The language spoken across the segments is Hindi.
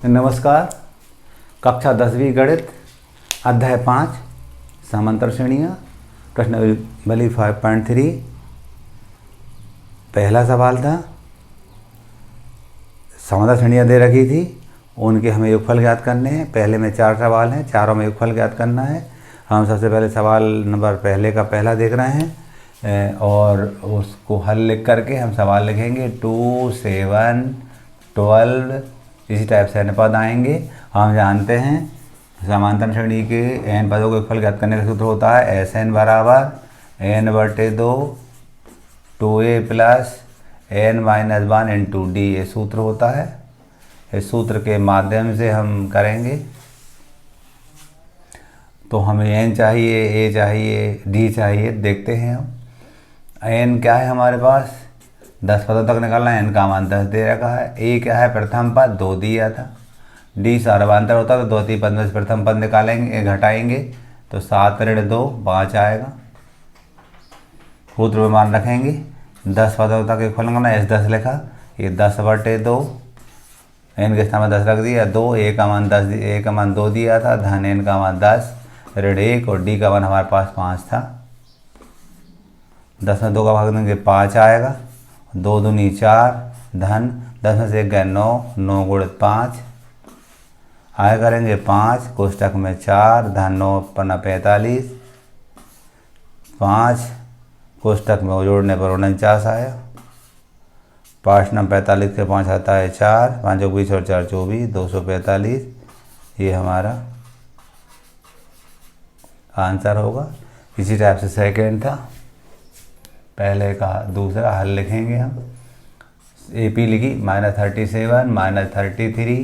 नमस्कार। कक्षा 10वीं गणित अध्याय 5 समांतर श्रेणियाँ प्रश्नावली 5.3 पहला सवाल था। समांतर श्रेणियाँ दे रखी थी, उनके हमें योगफल ज्ञात करने हैं। पहले में 4 सवाल हैं, चारों में योगफल ज्ञात करना है। हम सबसे पहले सवाल नंबर पहले का पहला देख रहे हैं और उसको हल लिख करके हम सवाल लिखेंगे 2, 7, 12 इसी टाइप से n पद आएंगे। हम जानते हैं समांतर श्रेणी के n पदों को योगफल ज्ञात करने का सूत्र होता है Sn बराबर n/2 2a plus n-1 into D, ये सूत्र होता है। इस सूत्र के माध्यम से हम करेंगे तो हमें n चाहिए, a चाहिए, d चाहिए। देखते हैं हम n क्या है हमारे पास 10 पदों तक निकालना है। n का मान 10 दे रखा है। a क्या है प्रथम पद 2 दिया था। d सर्वांतर होता है तो 2 पद में से प्रथम पद निकालेंगे, घटाएंगे तो 7-2 5 आएगा। सूत्र में मान रखेंगे 10 पदों तक योगफल निकालना है। S10 लिखा, ये 10/2 n के स्थान में 10 रख दिया। 2 a का मान 10, a का मान 2 दिया था, धन n का मान 10 ऋण 1 और d का मान हमारे पास 5 था। 10 में 2 का भाग देंगे 5 आएगा। 2 दूनी 4 धन 10 में से 1 गए 9, 9 गुणित 5 आया करेंगे 5 कोष्टक में 4 धन 9 पन्ना 45 5 कोष्टक में जोड़ने पर 49 आया। 5 9 45 के 5 आता है 4, 5 20 और 4 24 245, ये हमारा आंसर होगा। इसी टाइप से सेकेंड था, पहले का दूसरा हल लिखेंगे हम। AP लिखी -37 -33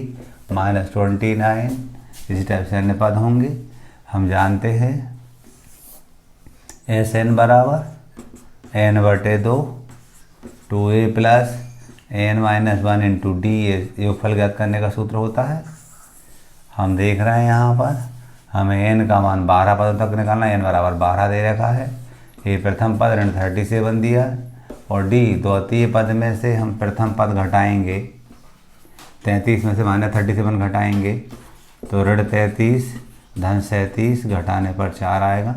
-29, इसी टाइप से अन्य पद होंगे। हम जानते हैं Sn बराबर n/2 2a plus n-1 into D, योगफल ज्ञात करने का सूत्र होता है। हम देख रहे हैं यहाँ पर हमें n का मान 12 पदों तक निकालना है। n बराबर 12 दे रखा है। ये प्रथम पद ऋण 37 दिया और d द्वितीय पद में से हम प्रथम पद घटाएंगे। 33 में से -37 घटाएंगे तो ऋण 33 धन 37 घटाने पर 4 आएगा।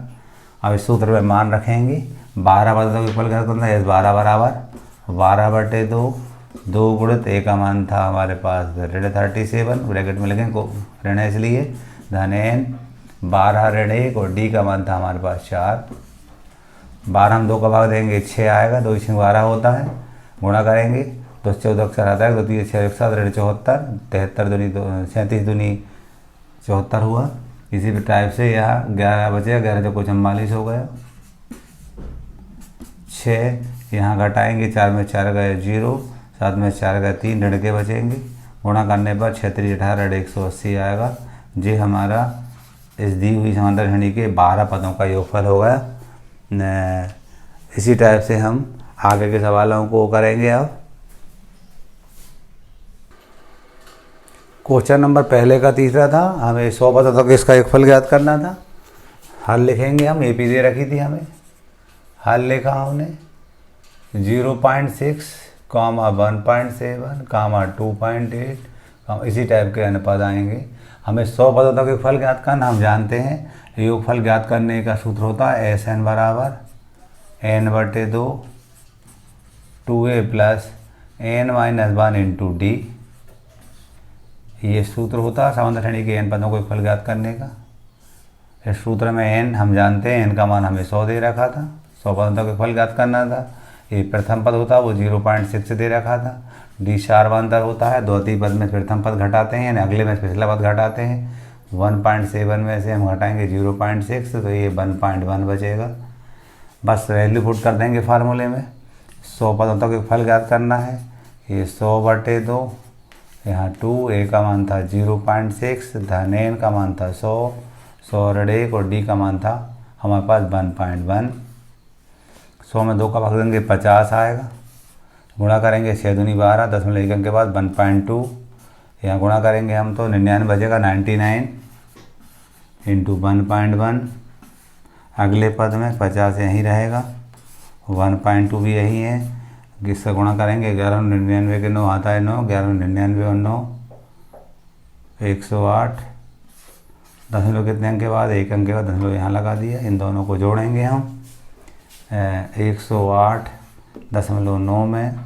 अब इस सूत्र में मान रखेंगे 12 पदों तक योगफल ज्ञात करना है। S 12 बराबर 12/2 2 गुणित a का मान था हमारे पास ऋण 37, ब्रैकेट में लिखेंगे ऋण है इसलिए, धन n 12 ऋण 1 और d का मान था हमारे पास 4। 12 हम 2 का भाग देंगे 6 आएगा, 2 6 12 होता है। गुणा करेंगे तो 14 अक्षर आता है, 2 3 6 7 ऋण 74 73 दूनी 37 दूनी 74 हुआ। इसी टाइप से यहाँ 11 बचेगा, 11 जो कुछ 44 हो गया। 6 यहाँ घटाएंगे, 4 में 4 गए 0, 7 में 4 गए 3, ऋण के बचेंगे। गुणा करने पर 36 18 ऋण 180 आएगा। ये हमारा इस दी हुई समांतर श्रेणी के 12 पदों का योगफल हो गया। इसी टाइप से हम आगे के सवालों को करेंगे। अब क्वेश्चन नंबर पहले का तीसरा था, हमें 100 पदों तक इसका योगफल ज्ञात करना था। हल लिखेंगे हम, AP दे रखी थी हमें। हल लिखा हमने 0.6, 1.7, 2.8, इसी टाइप के अन्य पद आएंगे। हमें 100 पदों तक योगफल ज्ञात करना। हम जानते हैं योगफल ज्ञात करने का सूत्र होता है Sn बराबर n/2 2a plus n-1 into D, ये सूत्र होता है समांतर श्रेणी के n पदों को योगफल ज्ञात करने का। इस सूत्र में n हम जानते हैं, n का मान हमें 100 दे रखा था। 100 पदों तक योगफल ज्ञात करना था। ये प्रथम पद होता है वो 0.6 दे रखा था। d सर्वांतर होता है, द्वितीय पद में प्रथम पद घटाते हैं, अगले में पिछला पद घटाते हैं। 1.7 में से हम घटाएंगे 0.6 तो ये 1.1 बचेगा। बस वैल्यू पुट कर देंगे फार्मूले में। 100 पदों तक योगफल ज्ञात करना है। ये 100/2, यहाँ 2 a का मान था 0.6, धन n का मान था 100, 100 ऋण 1 और d का मान था हमारे पास 1.1। 100 में 2 का भाग देंगे 50 आएगा। गुणा करेंगे 6 दूनी 12, 10 में लेकर के बाद 1.2, यहाँ गुणा करेंगे हम तो 99 बचेगा 99 इंटू 1.1। अगले पद में 50 यहीं रहेगा, 1.2 भी यही है। किससे गुणा करेंगे 11 99 के 9 आता है 9, 11 99 और 9 108 दशमलव कितने अंक के बाद, 1 अंक के बाद दशमलव यहाँ लगा दिया। इन दोनों को जोड़ेंगे हम 108.9 में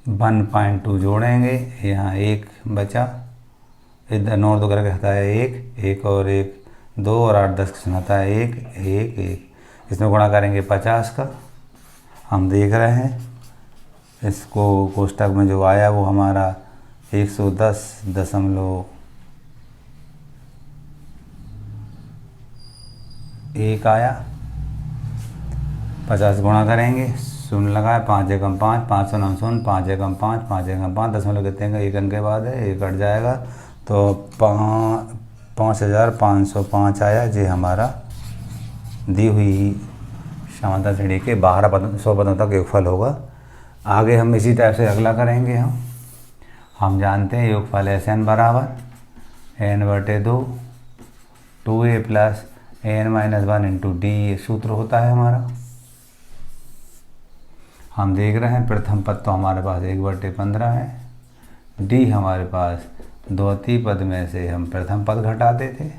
1.2 जोड़ेंगे, यहाँ 1 बचा, इधर 9 2 करके हटाया 1 और 1 2 और 8 10 से हटा है 1 1 1। इसमें गुणा करेंगे 50 का। हम देख रहे हैं इसको कोष्टक में जो आया वो हमारा 110.1 आया। 50 गुणा करेंगे, शून्य लगाए, 5 एकम 5, 5 सौ 9 शून्य, 5 एकम 5, 5 एकम 5 दशमलव कितने का 1 अंक के बाद है, 1 कट जाएगा तो 5505 आया। ये हमारा दी हुई समांतर श्रेणी के 100 पदों तक योगफल होगा। आगे हम इसी टाइप से अगला करेंगे। हम जानते हैं योगफल SN बराबर n/2 2a plus n-1 into D, ये सूत्र होता है हमारा। हम देख रहे हैं प्रथम पद तो हमारे पास 1/15 है, डी हमारे पास द्वितीय पद में से हम प्रथम पद घटाते थे।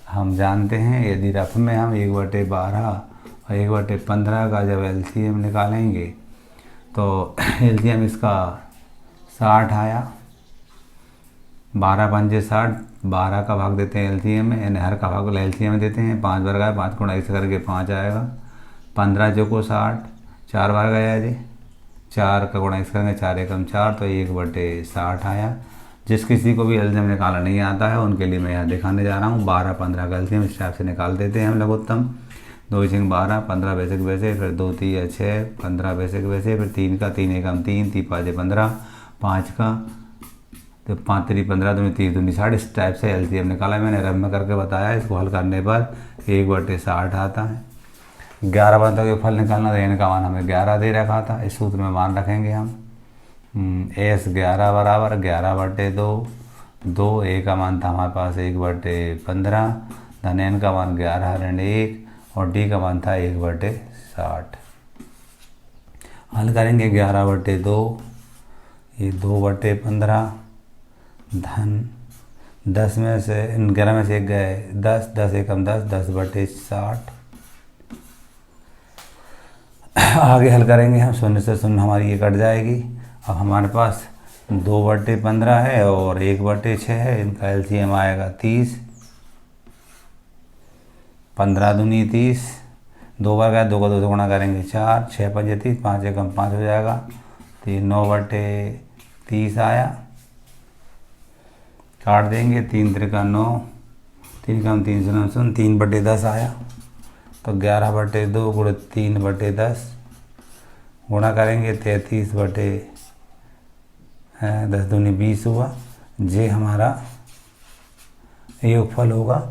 हम जानते हैं यदि रफ में हम 1/12 और 1/15 का जब LCM निकालेंगे तो LCM इसका 60 आया। 12 पंजे 60, 12 का भाग देते हैं LCM में, यानी हर का भाग LCM में देते हैं। 5 बार गया, 5 गुणा इस करके 5 आएगा। 15 चौको 60, 4 बार गया जी, 4 का गुणा इस करेंगे 4 एकम 4, तो 1/60 आया। जिस किसी को भी LCM निकालना नहीं आता है उनके लिए मैं यहाँ दिखाने जा रहा हूँ। 12 15 का LCM इस टाइप से निकाल देते हैं हम लघुत्तम। 2 6 12, 15 बेसिक वैसे, फिर 2 3 6, 15 बेसिक वैसे, फिर 3 का 3 एकम 3, 3 5 15, 5 का तो 5 3 15 दूनी 30 दूनी 60। इस टाइप से LCM निकाला मैंने, रब में करके बताया। इसको हल करने पर 1/60 आता है। 11 पद तक फल निकालना था, n का मान हमें 11 दे रखा था। इस सूत्र में मान रखेंगे हम S11 बराबर 11/2, 2 a का मान था हमारे पास 1/15, धन n का मान 11 ऋण 1 और d का मान था 1/60। हल करेंगे 11/2, ये 2/15, धन 10 में से 11 में से 1 गए 10, 10 एकम 10, 10/60। आगे हल करेंगे हम, 0 से 0 हमारी ये कट जाएगी। अब हमारे पास 2/15 है और 1/6 है, इनका LCM आएगा 30। 15 दूनी 30, 2 बार गया, 2 का 2 से गुणा करेंगे 4, 6 पंजे 30, 5 एकम 5 हो जाएगा, तो ये 9/30 आया। काट देंगे, 3 त्रिका 9, 3 कम 3 0 0, 3/10 आया। तो 11/2 गुणे 3/10 गुणा करेंगे 33/10 दूनी 20 हुआ। ये हमारा योगफल होगा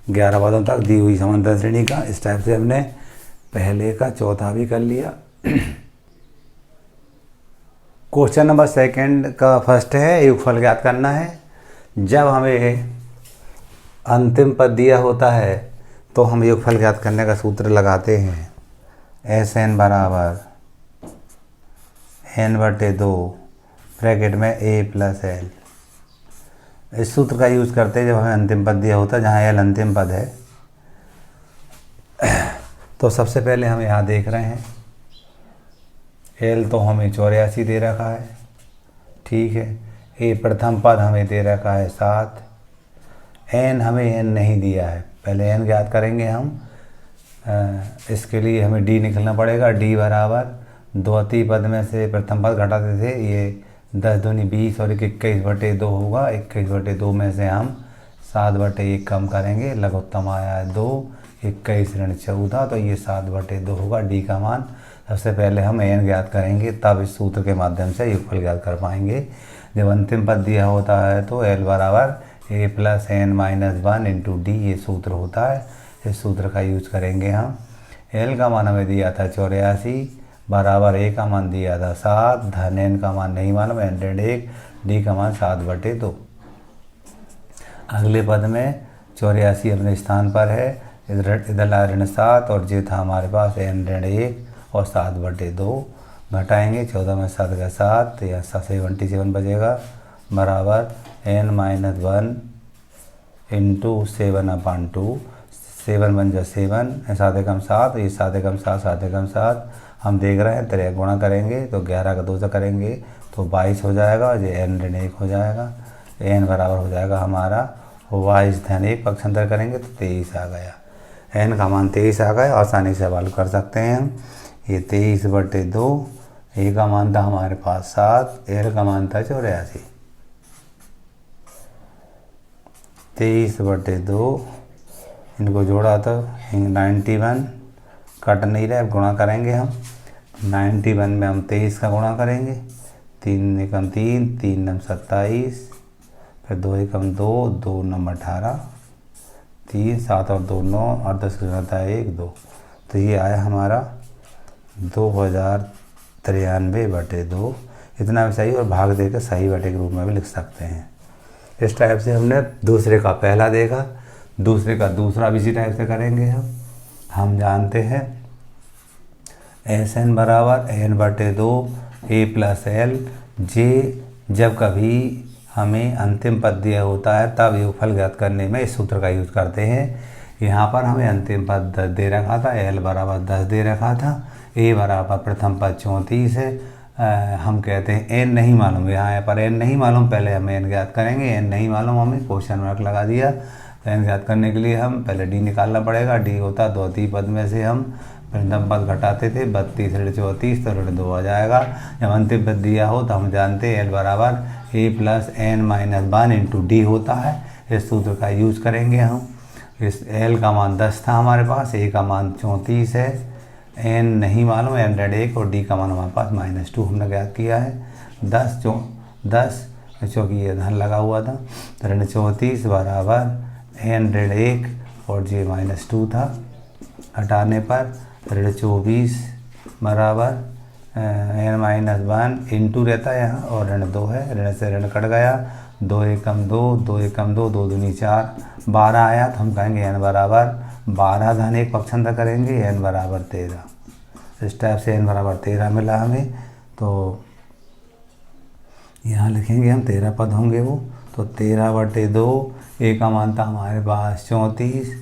11 पदों तक दी हुई समांतर श्रेणी का। इस टाइप से हमने पहले का चौथा भी कर लिया। क्वेश्चन नंबर 2 का फर्स्ट है, योगफल ज्ञात करना है। जब हमें अंतिम पद दिया होता है तो हम योगफल ज्ञात करने का सूत्र लगाते हैं SN बराबर n/2 ब्रैकेट में a प्लस l। इस सूत्र का यूज़ करते हैं जब हमें अंतिम पद दिया होता है, जहाँ l अंतिम पद है। तो सबसे पहले हम यहाँ देख रहे हैं l तो हमें 84 दे रखा है, ठीक है। a प्रथम पद हमें दे रखा है 7, n हमें n नहीं दिया है। पहले n ज्ञात करेंगे हम, इसके लिए हमें d निकलना पड़ेगा। d बराबर द्वितीय पद में से प्रथम पद घटाते थे, ये 10 दूनी 20 और 21/2 होगा। 21/2 में से हम 7/1 कम करेंगे, लघुत्तम आया है 2, 21 ऋण 14, तो ये 7/2 होगा। d का मान सबसे पहले हम n ज्ञात करेंगे, तब इस सूत्र के माध्यम से योगफल ज्ञात कर पाएंगे। जब अंतिम पद दिया होता है तो l बराबर a plus n-1 into D, ये सूत्र होता है। इस सूत्र का यूज करेंगे हम। l का मान हमें दिया था 84 बराबर a का मान दिया था 7, धन n का मान नहीं मालूम, n/1, d का मान 7/2। अगले पद में 84 अपने स्थान पर है, इधर ऋण 7 और ये था हमारे पास n/1 और 7/2। घटाएंगे, 14 में 7 का 7, या 77 बचेगा, बराबर n-1 इंटू 7/2। 7 बन जा 7, 7 एकम 7, ये 7 एकम 7, 7 एकम 7 हम देख रहे हैं। 3 गुणा करेंगे तो 11 का 2 से करेंगे तो 22 हो जाएगा, और ये n-1 हो जाएगा। n बराबर हो जाएगा हमारा 22-1, पक्षांतर करेंगे तो 23 आ गया। n का मान 23 आ गया, आसानी से हल कर सकते हैं हम। ये 23/2, a का मान था हमारे पास 7, l का मान था 84। 23/2 इनको जोड़ा तो 91, कट नहीं रहा, गुणा करेंगे हम। 91 में हम 23 का गुणा करेंगे, 3 एकम 3, 3 नम 27, फिर 2 एकम 2, 2 नम 18, 3 7 और 2 9, और 10 का घटा 1 2। तो ये आया हमारा 2093/2। इतना भी सही, और भाग देकर सही बटे के रूप में भी लिख सकते हैं। इस टाइप से हमने दूसरे का पहला देखा, दूसरे का दूसरा भी इसी टाइप से करेंगे हम जानते हैं SN बराबर n/2 a प्लस l। जब कभी हमें अंतिम पद दिया होता है तब योगफल ज्ञात करने में इस सूत्र का यूज करते हैं। यहाँ पर हमें अंतिम पद 10 दे रखा था, l बराबर 10 दे रखा था, a बराबर प्रथम पद 34 है। हम कहते हैं n नहीं मालूम, यहाँ पर n नहीं मालूम, पहले हम n ज्ञात करेंगे। n नहीं मालूम, हमें क्वेश्चन मार्क लगा दिया। तो n ज्ञात करने के लिए हम पहले d निकालना पड़ेगा। d होता द्वितीय पद में से हम प्रथम पद घटाते थे, 32 ऋण 34 तो ऋण 2 आ जाएगा। जब अंतिम पद दिया हो तो हम जानते हैं l बराबर a plus n-1 into D होता है। इस सूत्र का यूज करेंगे हम। इस l का मान 10 था हमारे पास, a का मान 34 है, n नहीं मालूम n-1, और d का मान हमारे पास -2 हमने ज्ञात किया है। 10 क्योंकि ये धन लगा हुआ था, तो ऋण 34 बराबर n-1 और j -2 था। हटाने पर ऋण 24 बराबर n-1 इंटू रहता है यहाँ, और ऋण 2 है, ऋण से ऋण कट गया, 2 एकम 2, 2 एकम 2, 2 दूनी 4, 12 आया। तो हम कहेंगे n बराबर 12-1 पक्षांतर करेंगे, n बराबर 13। इस टाइप से n बराबर 13 मिला हमें। तो यहाँ लिखेंगे हम 13 पद होंगे वो। तो 13/2, a का मान था हमारे पास 34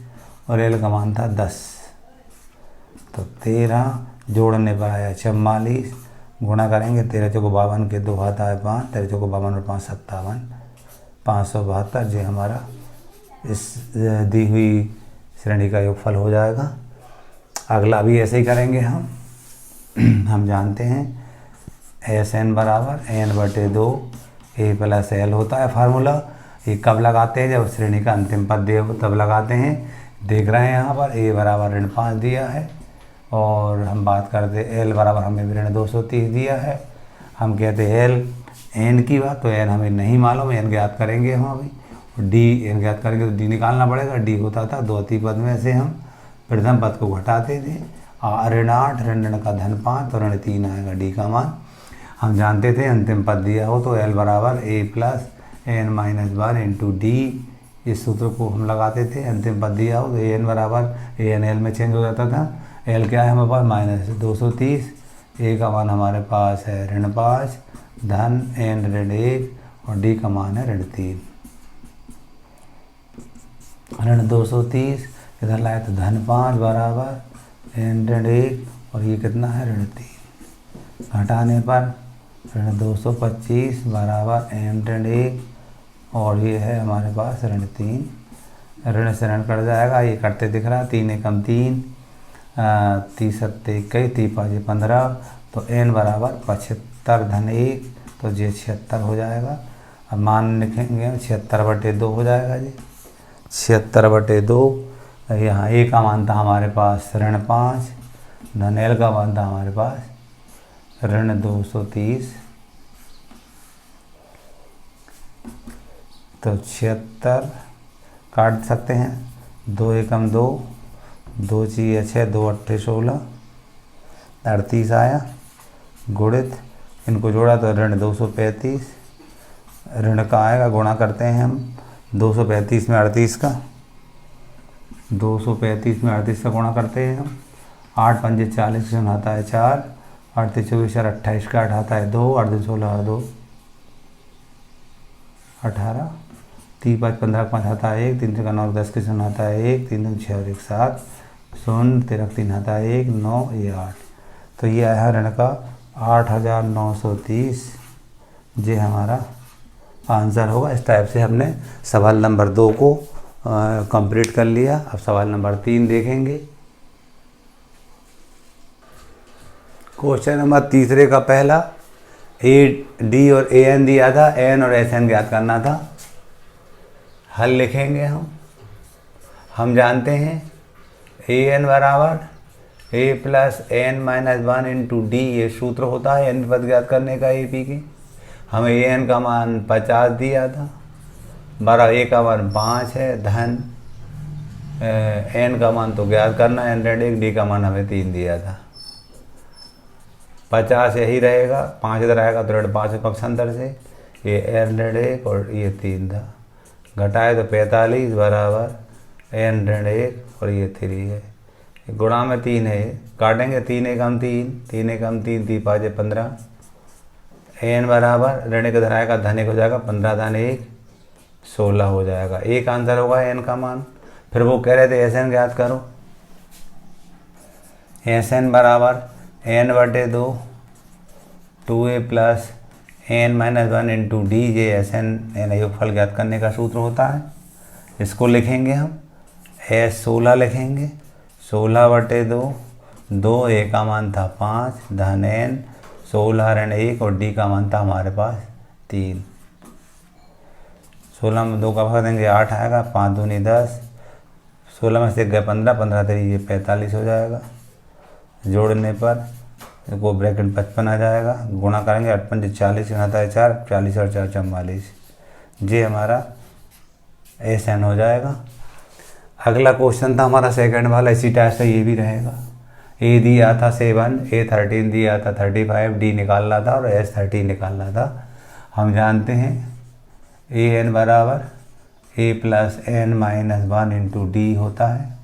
और l का मान था 10। तो 13 जोड़ने पर आया 44, गुणा करेंगे 13 चौको 52 के 2 हाथ आए 5, 13 चौको 52 और 5 57, 572 जो हमारा इस दी हुई श्रेणी का योगफल हो जाएगा। अगला भी ऐसे ही करेंगे हम जानते हैं SN बराबर n/2 a प्लस l होता है फार्मूला। ये कब लगाते हैं? जब श्रेणी का अंतिम पद दिया हो तब लगाते हैं। देख रहे हैं यहाँ पर a बराबर ऋण 5 दिया है, और हम बात करते l बराबर हमें ऋण 230 दिया है। हम कहते हैं l n की बात, तो n हमें नहीं मालूम, n ज्ञात करेंगे हम अभी। d n ज्ञात करेंगे तो d निकालना पड़ेगा। d होता था द्वितीय पद में से हम प्रथम पद को घटाते थे, ऋण 8, ऋण का धन 5, तो ऋण 3 आएगा d का मान। हम जानते थे अंतिम पद दिया हो तो l बराबर a plus n-1 into D, इस सूत्र को हम लगाते थे। अंतिम पद दिया हो तो an बराबर an l में चेंज हो जाता था। l क्या है हमारे पास -230, a का मान हमारे पास है ऋण 5, धन n ऋण 1 और d का मान है ऋण 3। ऋण 230 इधर लाए तो धन 5 बराबर n ऋण 1 और ये कितना है ऋण 3। घटाने पर ऋण 225 बराबर n ऋण 1 और ये है हमारे पास ऋण 3। ऋण से ऋण कट जाएगा, ये कटते दिख रहा है, 3 एकम 3, 30 सत्ते 21, 3 5 15, तो n बराबर 75 धन 1, तो ये 76 हो जाएगा। अब मान लिखेंगे 76/2 हो जाएगा जी। 76/2, यहाँ a का मान था हमारे पास ऋण 5, धन l का मान था हमारे पास ऋण 230, तो 76 काट सकते हैं, 2 एकम 2, 2 चाहिए 6, 2 8 16, 38 आया। गुणित इनको जोड़ा तो ऋण 235, ऋण का आएगा, गुणा करते हैं हम 235 में 38 का, 235 में 38 का गुणा करते हैं हम। 8 पंजे 40 से आता है 4, 8 3 24 और 28 का 8 आता है 2, 8 2 16 और 2 18, 3 5 15 5 आता है 1, 3 9 10 के 0 आता है 1, 3 2 6 और 1 7, 0 13 3 आता है 1 9 ये 8। तो ये आया ऋण का 8930, ये हमारा आंसर होगा। इस टाइप से हमने सवाल नंबर 2 को कंप्लीट कर लिया। अब सवाल नंबर 3 देखेंगे। क्वेश्चन नंबर तीसरे का पहला AD और AN दिया था, AN और SN ज्ञात करना था। हल लिखेंगे हम जानते हैं AN बराबर A plus AN minus 1 into D, ये सूत्र होता है n पद ज्ञात करने का AP की। हमें AN का मान 50 दिया था, बराबर A का मान 5 है, धन N का मान तो ज्ञात करना है 100, D का मान हमें 3 दिया था। 50 यही रहेगा, 5 इधर आएगा तो 5 पक्षांतर से, ये 101 और ये 3 था, घटाए तो 45 बराबर 101 और ये 3 है, गुणा में 3 है, काटेंगे 3 एकम 3, 3 एकम 3, 3 5 15, AN बराबर ऋण के इधर आएगा धन एक हो जाएगा, 15 धन 1 16 हो जाएगा। एक आंसर होगा AN का मान। फिर वो कह रहे थे SN ज्ञात करो, SN बराबर n बटे 2 2a plus n minus 1 into D, ये SN योगफल ज्ञात करने का सूत्र होता है। इसको लिखेंगे हम S 16 लिखेंगे, 16 बटे 2, 2 a का मान था 5 धन n 16 ऋण 1 और d का मान था हमारे पास 3। 16 में 2 का भाग देंगे 8 आएगा, 5 दूनी 10, 16 में से गए 15, 15 तरी ये 45 हो जाएगा। जोड़ने पर वो ब्रैकेट 55 आ जाएगा, गुणा करेंगे 8 5 40 आता है 4, 40 और 4 44, ये हमारा SN हो जाएगा। अगला क्वेश्चन था हमारा सेकंड वाला, इसी टाइप से ये भी रहेगा। A दिया था 7, A 13 दिया था 35, D निकालना था और S 30 निकालना था। हम जानते हैं AN बराबर A plus N minus 1 into D होता है।